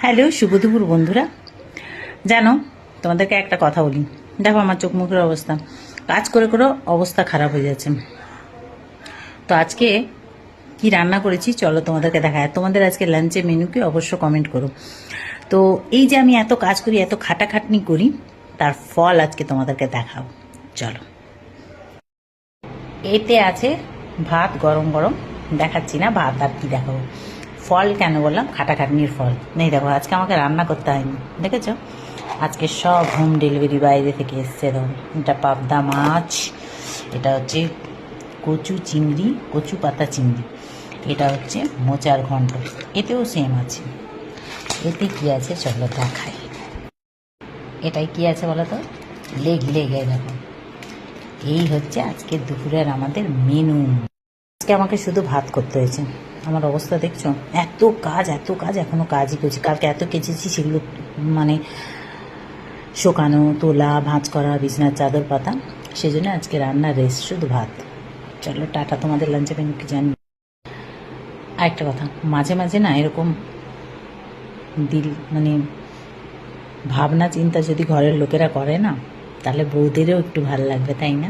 Hello, শুভ দুপুর বন্ধুরা। জানো, তোমাদেরকে একটা কথা বলি। দেখো আমার চোখ মুখের অবস্থা, কাজ করে করে অবস্থা খারাপ হয়ে যাচ্ছে। তো আজকে কি রান্না করেছি চলো তোমাদেরকে দেখায়। তোমাদের আজকে লাঞ্চে মেনু কি অবশ্য কমেন্ট করো। তো এই যে আমি এত কাজ করি, এত খাটাখাটনি করি, তার ফল আজকে তোমাদেরকে দেখাও। চলো, এতে আছে ভাত গরম গরম, দেখাচ্ছি না ভাত আর কি দেখাবো। ফল কেন বললাম? খাটাখাটনির ফল নেই। দেখো আজকে আমাকে রান্না করতে হয়নি, দেখেছ? আজকে সব হোম ডেলিভারি বাইরে থেকে এসছে। ধরো এটা পাবদা মাছ, এটা হচ্ছে কচু চিংড়ি, কচু পাতা চিংড়ি, এটা হচ্ছে মোচার ঘন্ট, এতেও সেম আছে। এতে কি আছে চলো দেখাই। এটাই কি আছে বলো তো? লেগ দেখো। এই হচ্ছে আজকে দুপুরের আমাদের মেনু। আজকে আমাকে শুধু ভাত করতে হয়েছে। আমার অবস্থা দেখছো, এত কাজ এত কাজ, এখনো কাজই করছি। কালকে এত কেচেছি, সেগুলো মানে শোকানো, তোলা, ভাঁজ করা, বিছনার চাদর পাতা, সেজন্য আজকে রান্নার রেস্ট, শুধু ভাত। চলো টাটা, তোমাদের লাঞ্চে মেনু কি জানি। আরেকটা কথা, মাঝে মাঝে না এরকম দিল মানে ভাবনা চিন্তা যদি ঘরের লোকেরা করে না, তাহলে বউদেরও একটু ভালো লাগবে, তাই না?